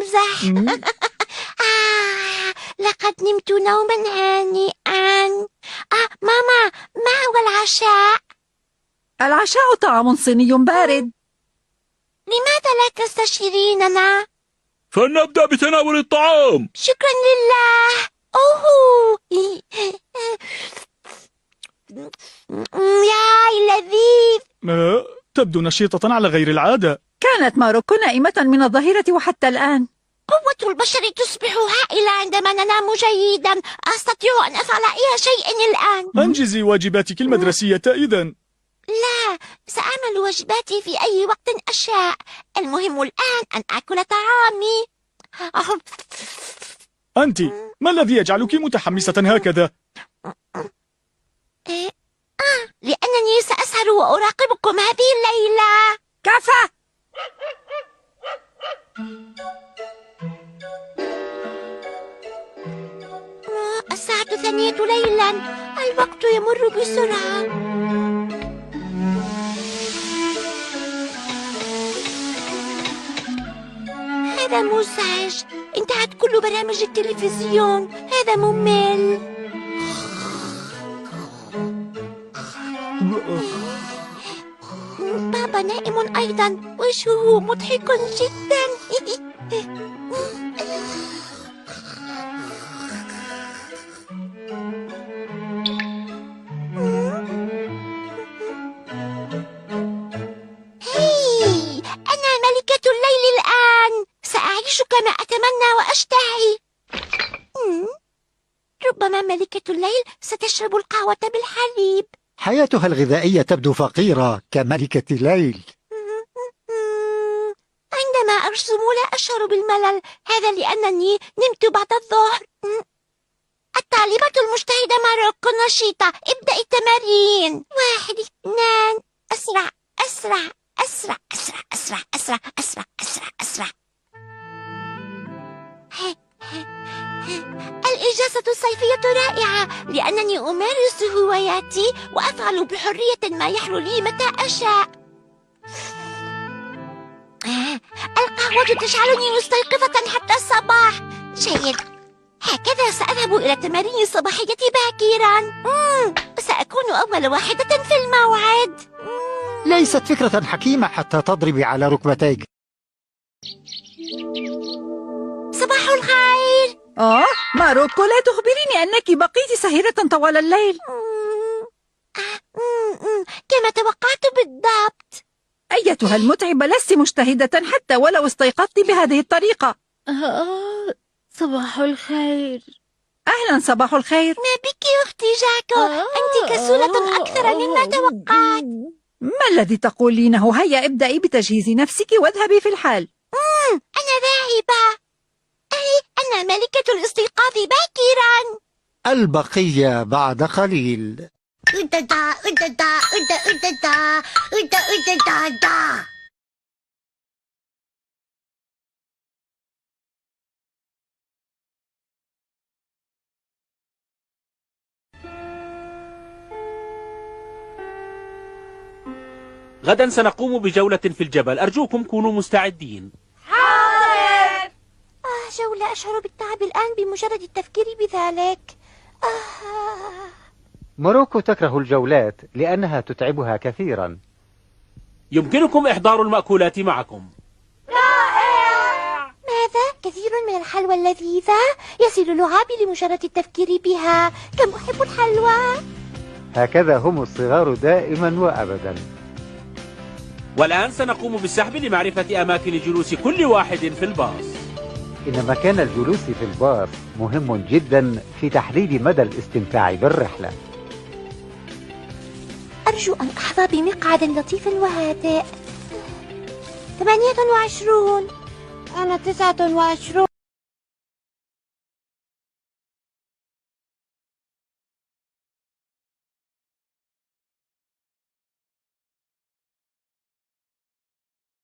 أمزح. لقد نمت نوما هانئا. ماما، ما هو العشاء؟ العشاء طعام صيني بارد. لماذا لا تستشيريننا؟ فلنبدأ بتناول الطعام. شكرا لله. أوه، ياي لذيذ. تبدو نشيطة على غير العادة. كانت ماروكو نائمة من الظهيرة وحتى الآن. قوة البشر تصبح هائلة عندما ننام جيدا. أستطيع أن أفعل أي شيء الآن. أنجزي واجباتك المدرسية إذن. لا، سأعمل واجباتي في أي وقت أشاء. المهم الآن أن آكل طعامي. أنت، ما الذي يجعلك متحمسة هكذا؟ لأنني سأسهر وأراقبكم هذه الليلة. كفى. الساعة 2 ليلا. الوقت يمر بسرعة. هذا مزعج. انتهت كل برامج التلفزيون. هذا ممل. بابا نائم أيضا. وجهه مضحك جدا. هاي، أنا ملكة الليل الآن. سأعيش كما أتمنى وأشتهي. ربما ملكة الليل ستشرب القهوة بالحليب. حياتها الغذائية تبدو فقيرة كملكة ليل. عندما أرسم لا أشعر بالملل. هذا لأنني نمت بعد الظهر. الطالبة المجتهدة ماروكو نشيطة. ابدأ التمارين. 1 2. أسرع أسرع أسرع أسرع أسرع أسرع أسرع أسرع أسرع. الإجازة الصيفية رائعة لأنني أمارس هواياتي وأفعل بحرية ما يحلو لي متى أشاء. القهوة تجعلني مستيقظة حتى الصباح. جيد، هكذا سأذهب إلى التمارين الصباحية باكرا. سأكون أول واحدة في الموعد. ليست فكرة حكيمة حتى تضربي على ركبتيك. صباح الخير. ماروكو، لا تخبريني أنك بقيت سهرة طوال الليل. كما توقعت بالضبط. أيتها المتعبة، لست مجتهدة حتى ولو استيقظت بهذه الطريقة. صباح الخير. أهلا، صباح الخير. ما بك أختي جاكو؟ أنت كسولة أكثر مما توقعت. ما الذي تقولينه؟ هيا ابدأي بتجهيز نفسك واذهبي في الحال. أنا ذاهبة. أنا ملكة الاستيقاظ باكرا. البقية بعد قليل. غدا سنقوم بجولة في الجبل. أرجوكم كونوا مستعدين. حاضر. جولة. أشعر بالتعب الآن بمجرد التفكير بذلك. ماروكو تكره الجولات لأنها تتعبها كثيرا. يمكنكم إحضار المأكولات معكم. رائع. ماذا؟ كثير من الحلوى اللذيذة. يصل لعابي لمجرد التفكير بها. كم أحب الحلوى. هكذا هم الصغار دائما وأبدا. والآن سنقوم بالسحب لمعرفة أماكن جلوس كل واحد في الباص. إن مكان الجلوس في الباص مهم جدا في تحديد مدى الاستمتاع بالرحلة. أرجو أن أحظى بمقعد لطيف وهادئ. 28. أنا 29.